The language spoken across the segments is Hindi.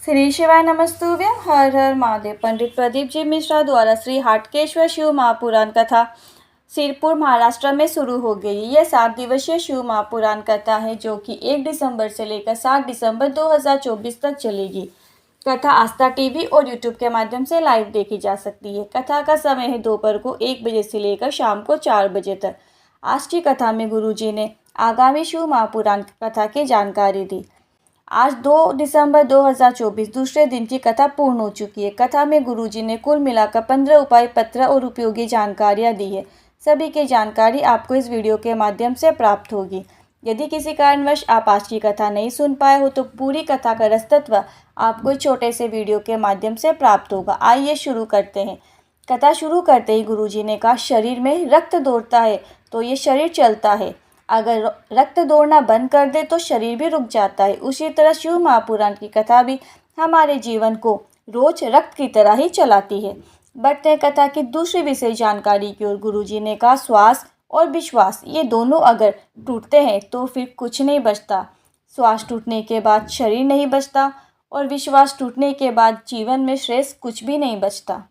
श्री शिवाय नमस्तुभ्यं। हर हर महादेव। पंडित प्रदीप जी मिश्रा द्वारा श्री हाटकेश्वर शिव महापुराण कथा सिरपुर महाराष्ट्र में शुरू हो गई। यह 7 दिवसीय शिव महापुराण कथा है जो कि 1 दिसंबर से लेकर 7 दिसंबर 2024 तक चलेगी। कथा आस्था टीवी और यूट्यूब के माध्यम से लाइव देखी जा सकती है। कथा का समय है दोपहर को 1 बजे से लेकर शाम को 4 बजे तक। आज की कथा में गुरुजी ने आगामी शिव महापुराण कथा की जानकारी दी। आज 2 दिसंबर 2024 दूसरे दिन की कथा पूर्ण हो चुकी है। कथा में गुरुजी ने कुल मिलाकर 15 उपाय पत्र और उपयोगी जानकारियाँ दी है। सभी की जानकारी आपको इस वीडियो के माध्यम से प्राप्त होगी। यदि किसी कारणवश आप आज की कथा नहीं सुन पाए हो तो पूरी कथा का रसतत्व आपको इस छोटे से वीडियो के माध्यम से प्राप्त होगा। आइए शुरू करते हैं। कथा शुरू करते ही गुरुजी ने कहा, शरीर में रक्त दौड़ता है तो ये शरीर चलता है, अगर रक्त दौड़ना बंद कर दे तो शरीर भी रुक जाता है। उसी तरह शिव महापुराण की कथा भी हमारे जीवन को रोज रक्त की तरह ही चलाती है। बढ़ते हैं कथा की दूसरी विशेष जानकारी की ओर। गुरुजी ने कहा, श्वास और विश्वास ये दोनों अगर टूटते हैं तो फिर कुछ नहीं बचता। श्वास टूटने के बाद शरीर नहीं बचता और विश्वास टूटने के बाद जीवन में श्रेष्ठ कुछ भी नहीं बचता।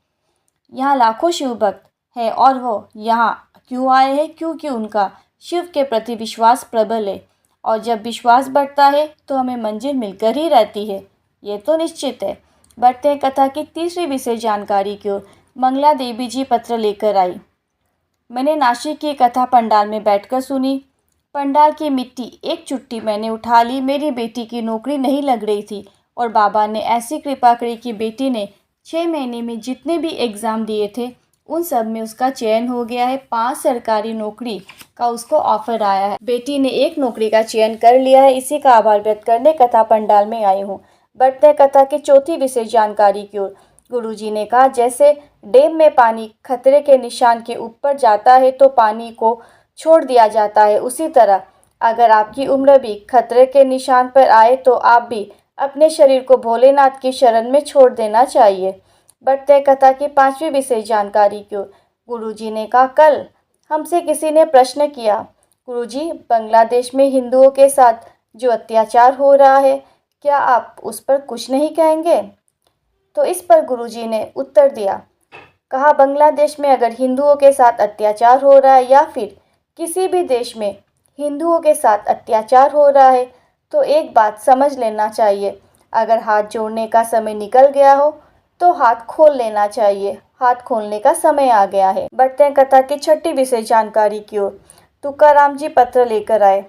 यहाँ लाखों शिव भक्त हैं और वो यहाँ क्यों आए हैं? क्योंकि उनका शिव के प्रति विश्वास प्रबल है और जब विश्वास बढ़ता है तो हमें मंजिल मिलकर ही रहती है, ये तो निश्चित है। बढ़ते हैं कथा की तीसरी विशेष जानकारी की ओर। मंगला देवी जी पत्र लेकर आई। मैंने नासिक की कथा पंडाल में बैठकर सुनी। पंडाल की मिट्टी एक चुट्टी मैंने उठा ली। मेरी बेटी की नौकरी नहीं लग रही थी और बाबा ने ऐसी कृपा करी कि बेटी ने 6 महीने में जितने भी एग्ज़ाम दिए थे उन सब में उसका चयन हो गया है। 5 सरकारी नौकरी का उसको ऑफर आया है। बेटी ने एक नौकरी का चयन कर लिया है। इसी का आभार व्यक्त करने कथा पंडाल में आई हूँ। बढ़ते कथा की चौथी विशेष जानकारी की ओर। गुरुजी ने कहा, जैसे डैम में पानी खतरे के निशान के ऊपर जाता है तो पानी को छोड़ दिया जाता है, उसी तरह अगर आपकी उम्र भी खतरे के निशान पर आए तो आप भी अपने शरीर को भोलेनाथ की शरण में छोड़ देना चाहिए। बढ़ते कथा की 5वीं विशेष जानकारी की ओर। गुरुजी ने कहा, कल हमसे किसी ने प्रश्न किया, गुरुजी बांग्लादेश में हिंदुओं के साथ जो अत्याचार हो रहा है क्या आप उस पर कुछ नहीं कहेंगे? तो इस पर गुरुजी ने उत्तर दिया, कहा, बांग्लादेश में अगर हिंदुओं के साथ अत्याचार हो रहा है या फिर किसी भी देश में हिंदुओं के साथ अत्याचार हो रहा है तो एक बात समझ लेना चाहिए, अगर हाथ जोड़ने का समय निकल गया हो तो हाथ खोल लेना चाहिए। हाथ खोलने का समय आ गया है। बढ़ते हैं कथा की 6ठी विशेष जानकारी की ओर। तुकाराम जी पत्र लेकर आए।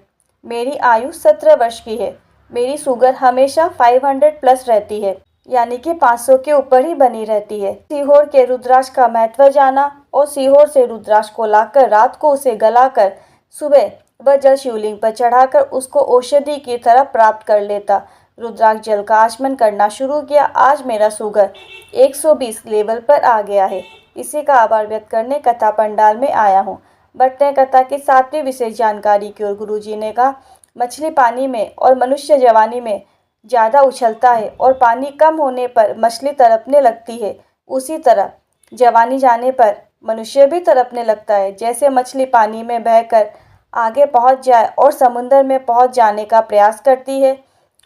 मेरी आयु 17 वर्ष की है। मेरी शुगर हमेशा 500 प्लस रहती है, यानी कि 500 के ऊपर ही बनी रहती है। सीहोर के रुद्राक्ष का महत्व जाना और सीहोर से रुद्राक्ष को लाकर रात को उसे गलाकर सुबह वह जल शिवलिंग पर चढ़ाकर उसको औषधि की तरह प्राप्त कर लेता। रुद्राक्ष जल का आचमन करना शुरू किया। आज मेरा शुगर 120 लेवल पर आ गया है। इसी का आभार व्यक्त करने कथा पंडाल में आया हूँ। बढ़ते हैं कथा की 7वीं विशेष जानकारी की ओर। गुरुजी ने कहा, मछली पानी में और मनुष्य जवानी में ज़्यादा उछलता है और पानी कम होने पर मछली तड़पने लगती है, उसी तरह जवानी जाने पर मनुष्य भी तड़पने लगता है। जैसे मछली पानी में बहकर आगे पहुँच जाए और समुद्र में पहुँच जाने का प्रयास करती है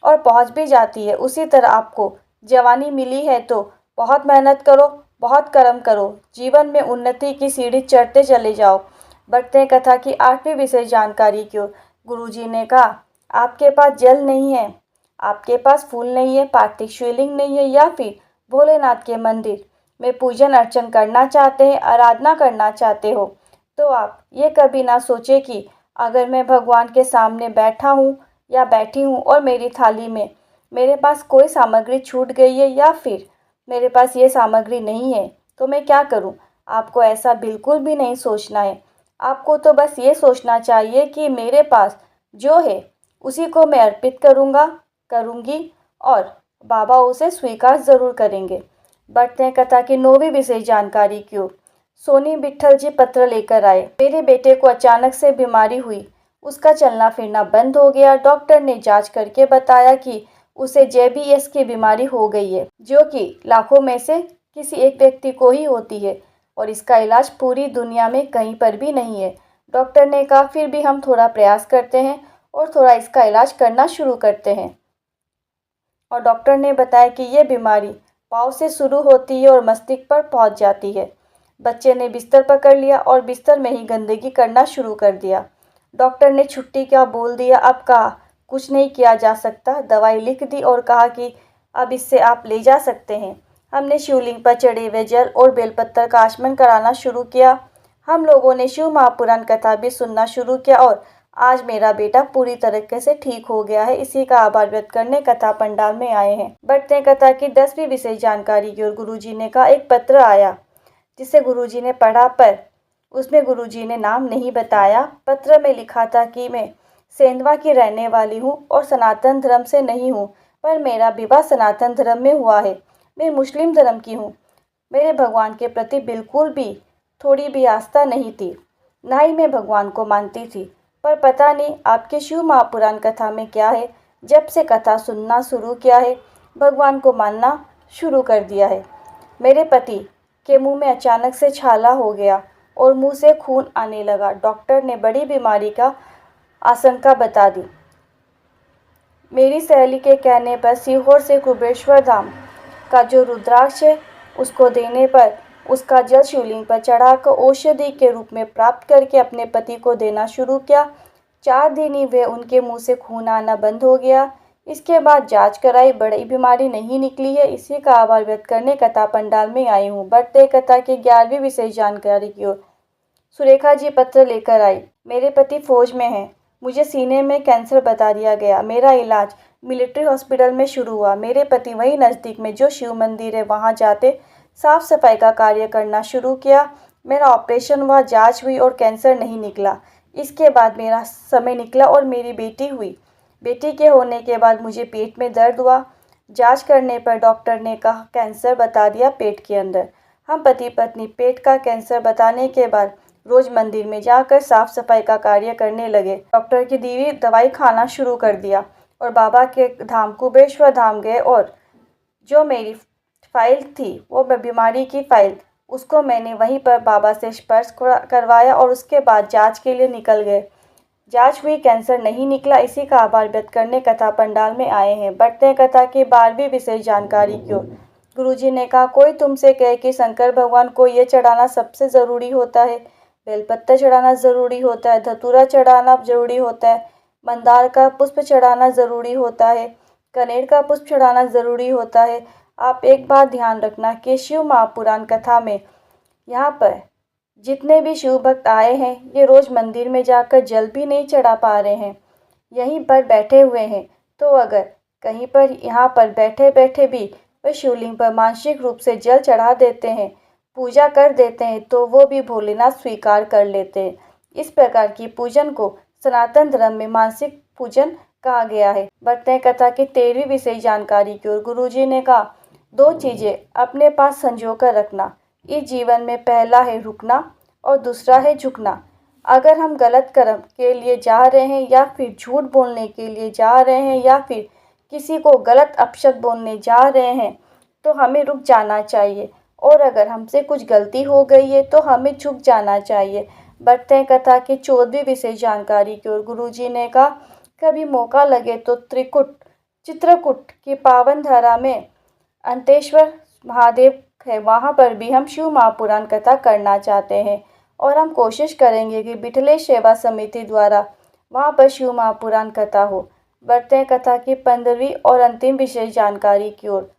और पहुंच भी जाती है, उसी तरह आपको जवानी मिली है तो बहुत मेहनत करो, बहुत कर्म करो, जीवन में उन्नति की सीढ़ी चढ़ते चले जाओ। बढ़ते हैं कथा की 8वीं विशेष जानकारी की ओर। गुरुजी ने कहा, आपके पास जल नहीं है, आपके पास फूल नहीं है, पार्थिव शिवलिंग नहीं है या फिर भोलेनाथ के मंदिर में पूजन अर्चन करना चाहते हैं, आराधना करना चाहते हो तो आप ये कभी ना सोचे कि अगर मैं भगवान के सामने बैठा हूँ या बैठी हूँ और मेरी थाली में मेरे पास कोई सामग्री छूट गई है या फिर मेरे पास ये सामग्री नहीं है तो मैं क्या करूँ। आपको ऐसा बिल्कुल भी नहीं सोचना है। आपको तो बस ये सोचना चाहिए कि मेरे पास जो है उसी को मैं अर्पित करूँगी और बाबा उसे स्वीकार ज़रूर करेंगे। बढ़ते हैं कथा की 9वीं विशेष जानकारी की ओर। सोनी विट्ठल जी पत्र लेकर आए। मेरे बेटे को अचानक से बीमारी हुई, उसका चलना फिरना बंद हो गया। डॉक्टर ने जांच करके बताया कि उसे जेबीएस की बीमारी हो गई है, जो कि लाखों में से किसी एक व्यक्ति को ही होती है और इसका इलाज पूरी दुनिया में कहीं पर भी नहीं है। डॉक्टर ने कहा, फिर भी हम थोड़ा प्रयास करते हैं और थोड़ा इसका इलाज करना शुरू करते हैं। और डॉक्टर ने बताया कि ये बीमारी पाँव से शुरू होती है और मस्तिष्क पर पहुंच जाती है। बच्चे ने बिस्तर पकड़ लिया और बिस्तर में ही गंदगी करना शुरू कर दिया। डॉक्टर ने छुट्टी का बोल दिया। अब कहा कुछ नहीं किया जा सकता। दवाई लिख दी और कहा कि अब इससे आप ले जा सकते हैं। हमने शिवलिंग पर चढ़े हुए जल और बेलपत्र का आचमन कराना शुरू किया। हम लोगों ने शिव महापुराण कथा भी सुनना शुरू किया और आज मेरा बेटा पूरी तरीके से ठीक हो गया है। इसी का आभार व्यक्त करने कथा पंडाल में आए हैं। बढ़ते कथा की 10वीं विशेष जानकारी की ओर। गुरुजी ने कहा एक पत्र आया जिसे गुरुजी ने पढ़ा, पर उसमें गुरुजी ने नाम नहीं बताया। पत्र में लिखा था कि मैं सेंधवा की रहने वाली हूँ और सनातन धर्म से नहीं हूँ, पर मेरा विवाह सनातन धर्म में हुआ है। मैं मुस्लिम धर्म की हूँ। मेरे भगवान के प्रति बिल्कुल भी थोड़ी भी आस्था नहीं थी, ना ही मैं भगवान को मानती थी। पर पता नहीं आपके शिव महापुराण कथा में क्या है, जब से कथा सुनना शुरू किया है भगवान को मानना शुरू कर दिया है। मेरे पति के मुंह में अचानक से छाला हो गया और मुंह से खून आने लगा। डॉक्टर ने बड़ी बीमारी का आशंका बता दी। मेरी सहेली के कहने पर सीहोर से कुबेश्वर धाम का जो रुद्राक्ष है उसको देने पर उसका जल शिवलिंग पर चढ़ाकर औषधि के रूप में प्राप्त करके अपने पति को देना शुरू किया। 4 दिन ही वे उनके मुंह से खून आना बंद हो गया। इसके बाद जांच कराई, बड़ी बीमारी नहीं निकली है। इसी का आभार व्यक्त करने कथा पंडाल में आई हूँ। बढ़ते कथा की 11वीं विशेष जानकारी की ओर। सुरेखा जी पत्र लेकर आई। मेरे पति फौज में हैं। मुझे सीने में कैंसर बता दिया गया। मेरा इलाज मिलिट्री हॉस्पिटल में शुरू हुआ। मेरे पति वहीं नज़दीक में जो शिव मंदिर है वहाँ जाते साफ सफाई का कार्य करना शुरू किया। मेरा ऑपरेशन हुआ, जांच हुई और कैंसर नहीं निकला। इसके बाद मेरा समय निकला और मेरी बेटी हुई। बेटी के होने के बाद मुझे पेट में दर्द हुआ। जांच करने पर डॉक्टर ने कहा कैंसर बता दिया पेट के अंदर। हम पति पत्नी पेट का कैंसर बताने के बाद रोज मंदिर में जाकर साफ सफाई का कार्य करने लगे। डॉक्टर की दी हुई दवाई खाना शुरू कर दिया और बाबा के धाम कुबेश्वर धाम गए और जो मेरी फाइल थी वो बीमारी की फाइल, उसको मैंने वहीं पर बाबा से स्पर्श करवाया और उसके बाद जांच के लिए निकल गए। जांच हुई, कैंसर नहीं निकला। इसी का आभार व्यक्त करने कथा पंडाल में आए हैं। बढ़ते हैं कथा की 12वीं विशेष जानकारी की ओर। गुरुजी ने कहा कोई तुमसे कहे कि शंकर भगवान को ये चढ़ाना सबसे ज़रूरी होता है, बेलपत्र चढ़ाना ज़रूरी होता है, धतूरा चढ़ाना ज़रूरी होता है, मंदार का पुष्प चढ़ाना ज़रूरी होता है, कनेर का पुष्प चढ़ाना ज़रूरी होता है। आप एक बात ध्यान रखना कि शिव महापुराण कथा में यहाँ पर जितने भी शिव भक्त आए हैं ये रोज़ मंदिर में जाकर जल भी नहीं चढ़ा पा रहे हैं, यहीं पर बैठे हुए हैं। तो अगर कहीं पर यहाँ पर बैठे बैठे भी वे शिवलिंग पर मानसिक रूप से जल चढ़ा देते हैं, पूजा कर देते हैं, तो वो भी भोलेनाथ स्वीकार कर लेते हैं। इस प्रकार की पूजन को सनातन धर्म में मानसिक पूजन कहा गया है। बढ़ते हैं कथा की 13वीं विशेष जानकारी की ओर। गुरुजी ने कहा 2 चीज़ें अपने पास संजो कर रखना। इस जीवन में पहला है रुकना और दूसरा है झुकना। अगर हम गलत कर्म के लिए जा रहे हैं या फिर झूठ बोलने के लिए जा रहे हैं या फिर किसी को गलत अपशब्द बोलने जा रहे हैं तो हमें रुक जाना चाहिए, और अगर हमसे कुछ गलती हो गई है तो हमें झुक जाना चाहिए। बढ़ते हैं कथा की 14वीं विशेष जानकारी की ओर। गुरुजी ने कहा कभी मौका लगे तो चित्रकूट की पावन धारा में अंतेश्वर महादेव है, वहाँ पर भी हम शिव महापुराण कथा करना चाहते हैं और हम कोशिश करेंगे कि बिठलेश सेवा समिति द्वारा वहाँ पर शिव महापुराण कथा हो। बढ़ते हैं कथा की 15वीं और अंतिम विशेष जानकारी की ओर।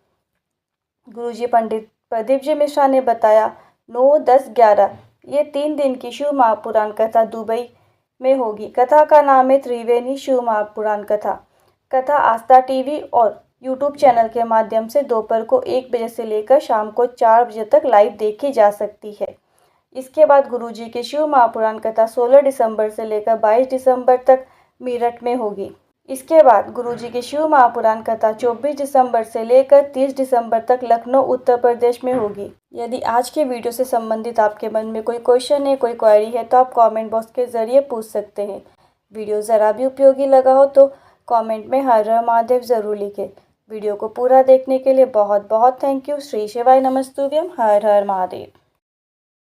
गुरुजी पंडित प्रदीप जी मिश्रा ने बताया 9, 10, 11 ये 3 दिन की शिव महापुराण कथा दुबई में होगी। कथा का नाम है त्रिवेणी शिव महापुराण कथा। कथा आस्था टीवी और यूट्यूब चैनल के माध्यम से दोपहर को 1 बजे से लेकर शाम को 4 बजे तक लाइव देखी जा सकती है। इसके बाद गुरुजी की शिव महापुराण कथा 16 दिसंबर से लेकर 22 दिसंबर तक मेरठ में होगी। इसके बाद गुरुजी की शिव महापुराण कथा 24 दिसंबर से लेकर 30 दिसंबर तक लखनऊ उत्तर प्रदेश में होगी। यदि आज के वीडियो से संबंधित आपके मन में कोई क्वेश्चन है, कोई क्वेरी है तो आप कमेंट बॉक्स के ज़रिए पूछ सकते हैं। वीडियो ज़रा भी उपयोगी लगा हो तो कमेंट में हर हर महादेव ज़रूर लिखें। वीडियो को पूरा देखने के लिए बहुत बहुत थैंक यू। श्री शिवाय नमस्तुभ्यम। हर हर महादेव।